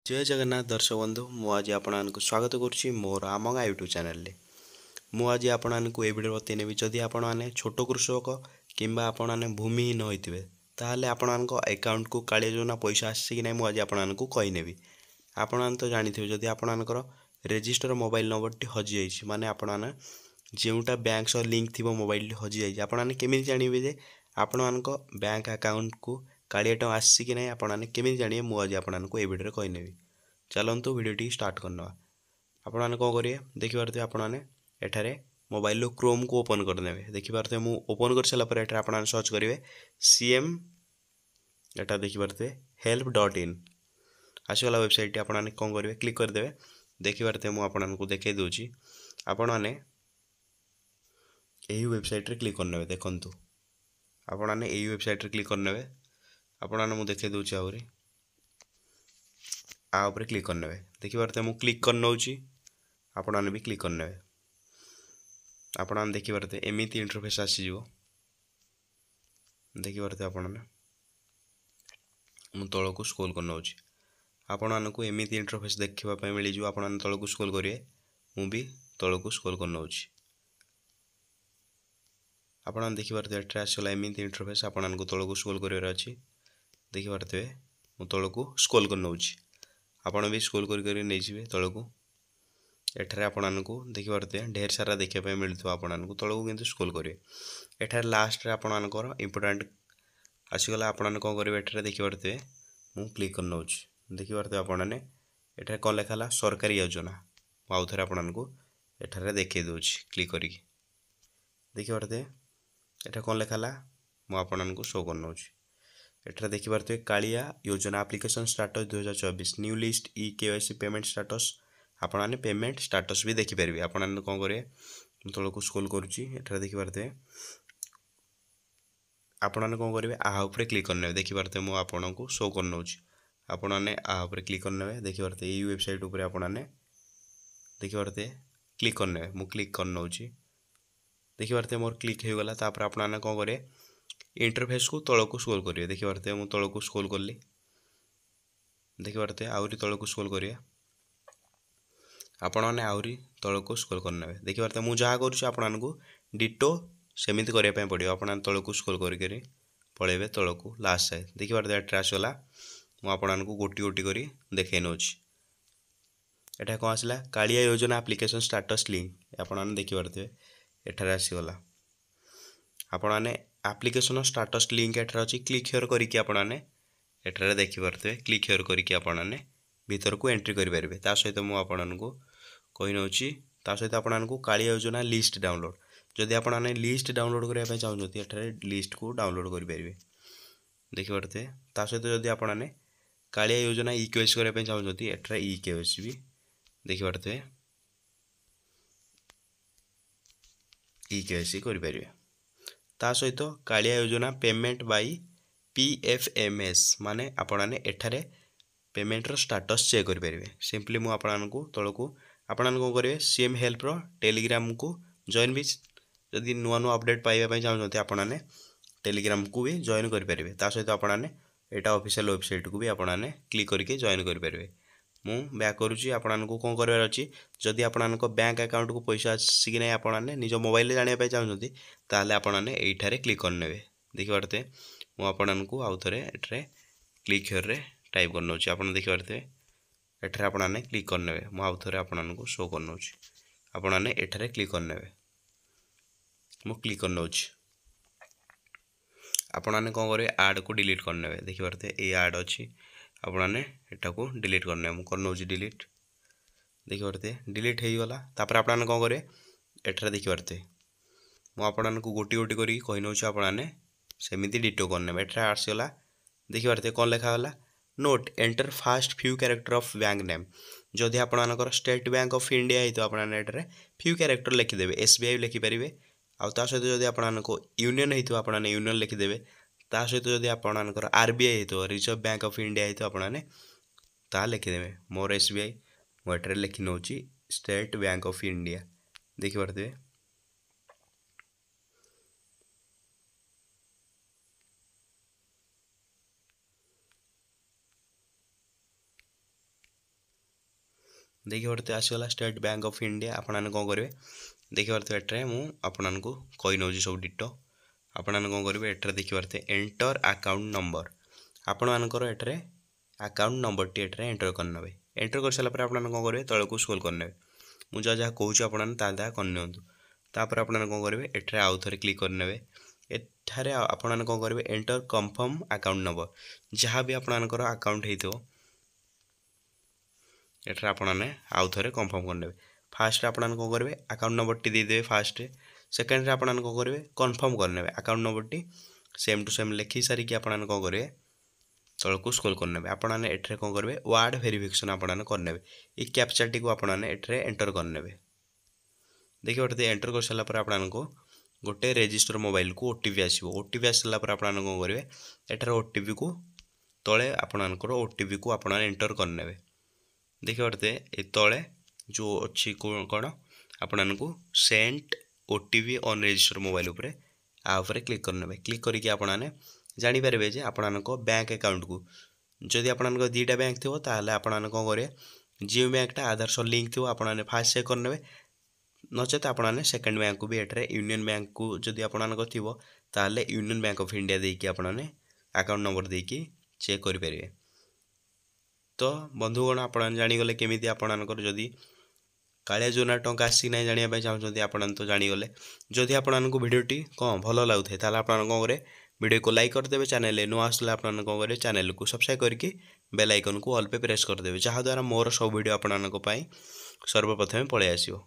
जय जगन्नाथ दर्शक बंधु मुझे आपको स्वागत करुच्ची मोर आम गाँ यूट्यूब चैनल मु आज आपको ये वीडियो बतैनेबी जदि आपण मैंने छोट कृषक कि आपण मैंने भूमिहीन होते ताहले आपण अकाउंट को कालिया योजना पैसा आसी कि ना मुझे आपको कहीनेबी। आपण मैंने तो जानते जदि आपणकर रेजिस्टर मोबाइल नंबर टी हजि जाइए माने आपण मैंने जोटा बैंक सह लिंक थी मोबाइल हजि जाइए आपण मैंने केमी जानवे जे आपण मान बैंक अकाउंट को कालिया टଙ୍କା आसी कि ना आपण मैंने केमी जानवे मुझे आपको ये वीडियो कहीनेबी। चलतु वीडियो स्टार्ट करना। आपण मैंने कौन करेंगे देखिपे आपण मैंने एठारे मोबाइल क्रोम को ओपन करदे देखिपे मुझे ओपन कर सारापर एठारे आपण सर्च करेंगे सीएम एटा देखिपे help.in आसगला वेबसाइट आपण मैंने कौन करेंगे क्लिक करदे देखिपे मुझे देखे दूसरी आपण मैंने यही वेबसाइट रे क्लिक करने देखु आपण मैंने यही वेबसाइट रे क्लिक करने आपण मैंने मुझे देखे दूसरी आहरी आउपर क्लिक करने देखिपे मुझे क्लिक कर नौची आपण मैंने भी क्लिक करने आपण मैंने देखिपे एमती इंटरफेस आसीज देखिपे आपण मैंने तल को स्क्रॉल कर नौची आपण मानक एमती इंटरफेस देखापी मिल जाव आपण तल को स्क्रॉल करेंगे मु भी तल को स्क्रॉल कर नौची आपण देखिपे एट आसगला एमती इंटरफेस आपण तल को स्क्रॉल कर अच्छी देखिपे मु तल को स्क्रॉल कर नौची आपण भी स्क्रॉल कर तल को एठारे आपको देखिपे ढेर सारा देखापी मिलूँ आपको तल को कितु स्क्रॉल करेंगे एठारे लास्ट आपणकर इंपोर्टाट आसगला आपण कौन करेंगे एठारे देखिपे मु क्लिक कर नौची देखिपे आपने एठारे कौन लिखाला सरकारी योजना आउ थे आपको एठारे देखे दूसरी क्लिक करी देखिपे एटा कौन लिखाला मुझे शो कर नौची एठारे देखिपे कालिया योजना application status 2024 new list e KYC payment status आपने पेमेंट स्टाटस भी देखिपारे आपने कौन करेंगे तल को स्क्रॉल करुच्ची एठारे देखिपे आपने कौन करेंगे आउपर क्लिक करने देखिपे मुझे आपको शो कर नौची आपने आउपर क्लिक करने देखिपे यही वेबसाइट उपर आपने देखिपे क्लिक करने मु क्लिक कर नौची देखिपे मोर क्लिक हो गला तापर आपने कौन करेंगे इंटरफेस को तल को स्क्रॉल करेंगे देखिपे मुझे तल को स्क्रॉल कली देखिपे आहरी तल को स्क्रॉल करिए आपण मैंने आहरी तल को स्क्रॉल करने देखिपे मुझे जहाँ करूँ डिटो सेमती करने पड़ो आप तल को स्क्रॉल कर पलैबे तल को लास्ट साइड देखिपे एट आसगला मुझे गोटी गोटी कर देखे नौची एटा कौन आसला कालिया योजना एप्लिकेशन स्टाटस लिंक आपने देखिपे एठार आसीगला आपण मैंने एप्लिकेशन स्टाटस लिंक एठार अच्छी क्लिक हियर करके आपने एठार देखिपे क्लिक हियर करके आपने भीतर को एंट्री करेंगे ता सहित मुझे कही नौची ता सहित आपको कालिया योजना लिस्ट डाउनलोड जदि आपने लिस्ट डाउनलोड करने चाहते एठार लिस्ट को डाउनलोड करेंगे देखिपे ता सहित जदि आपने कालिया योजना ई केवाईसी करने चाहते एठार ई केवाईसी भी देखिपे ई केवाईसी करेंगे ता सहित कालिया योजना पेमेंट बाई पीएफएमएस माने आपने एठारे पेमेंटर स्टाटस चेक करेंगे सिंपली मुझे आपको तल को आपने कौन करेंगे सीएम हेल्प टेलीग्राम को जॉइन भी जदि नुआ नुआ अपडेट पाइबा चाहते आपने टेलीग्राम को भी जॉइन करेंगे ता सहित आपने एटा ऑफिशियल वेबसाइट को भी आपने क्लिक करके जॉइन करेंगे मु बैक करुच्ची आपको कौन करार अच्छी जदि आपको बैंक अकाउंट को पैसा आसिक ना आपने निज मोबाइल जानापी चाहते ताहले आपने यहीठारे क्लिक करने देखिपे मुझे आउ थे एठारे क्लिक हियर टाइप कर नौची आप देखिपे एठारे आपने क्लिक करने मुझे आउ थे आपको शो कर नौची आपने एठारे क्लिक करने मु क्लिक कर नौची आपने कौन करेंगे आड को डिलीट करने देखिपे ये आड अच्छी आपने एटा को डिलीट करने कर नौची डिलीट देखिपे डिलीट हो गला तापर आपने कौन करेंगे एठारे देखिपे मुझे गोटी गोटी कर कही नौची आपने सेमती डिटो करने एठारे आसगला देखिपे कौन लिखागला note enter first few character of bank name जदि आपणकर स्टेट बैंक ऑफ इंडिया है तो आपने एठारे फ्यू कैरेक्टर लिखिदेवे एसबीआई लिखिपारे आउ ता सहित जदि आपको यूनियन हो आपने यूनियन लिखिदेवे ता सहित जदि आपणकर आरबीआई हो रिजर्व बैंक ऑफ इंडिया है तो आपने ता लिखिदेवे मोर एसबीआई मुझे लिखि नौची स्टेट बैंक ऑफ इंडिया देखिपे देखिए पारे आसगला स्टेट बैंक ऑफ इंडिया आपण कौन करेंगे देखिए पारे एट्रे मु आपको कही नौ सब डिटो आपण कौन करेंगे एट्रे देखिए पारे एंटर अकाउंट नंबर आपण मानकर एट्रे अकाउंट नंबर टी एट्रे एंटर करने एंटर कर सारा पर आपण कौन करेंगे तलक स्क्रॉल करने मुझे जहाँ कहूँ आपड़ा करनी तापर आप कौन करेंगे एट्रे आउ थे क्लिक करने एठारे आपण कौन करेंगे एंटर कंफर्म अकाउंट नंबर जहाँ भी आपणकर अकाउंट होइथो एठारे आपने आउ थे कंफर्म करने फास्ट आपण कौन करेंगे अकाउंट नंबर टी देदेवे फास्ट सेकेंड आप कौन करेंगे कंफर्म करने अकाउंट नंबर टी सेम टू सेम लिखि सारिकी आपण कौन करेंगे तलक स्क्रॉल करने आपने एट्रे कौन करेंगे वार्ड वेरिफिकेशन आपने करने ये कैप्चाटी को आपने एट्रे एंटर करने देखिए गोटे एंटर कर सारा पर आपको गोटे रजिस्टर मोबाइल को ओटीपी आसो ओटीपी आसला पर आप कौन करेंगे एठार ओटीपी को तले आपणकर ओटीपी को आप एंटर करने देखिए गोटे ये तले जो अच्छी कौन आपको send OTP on register mobile उपरे आउे क्लिक करने क्लिक करके आपने जानीपारे जे आपण बैंक अकाउंट को जदि आपण दुईटा बैंक थो ताल आपण कौन करेंगे जो बैंकटा आधार सह लिंक थो आपने फास्ट चेक करने नचेत आपने सेकेंड बैंक को भी एट्रे यूनियन बैंक को जदि आपणकर थी ताल यूनियन बैंक ऑफ इंडिया देकी आपने अकाउंट नंबर देकी चेक करेंगे तो बंधुगण आप जानीगले केमी आपणकर जदि कालिया योजना टंका आसी ना जानापी चाहते आपन तो जानीगले जदि आपको भिडटी कौन भल लगुए ताल आप कौन करेंगे वीडियो को लाइक करदे चैनल नुआ आसले आप कौन करेंगे चैनल को सब्सक्राइब करके बेल आइकन को ऑल पे प्रेस करदे जहाँद्वारा मोर सब वीडियो आपन सर्वप्रथमे पलि आसो।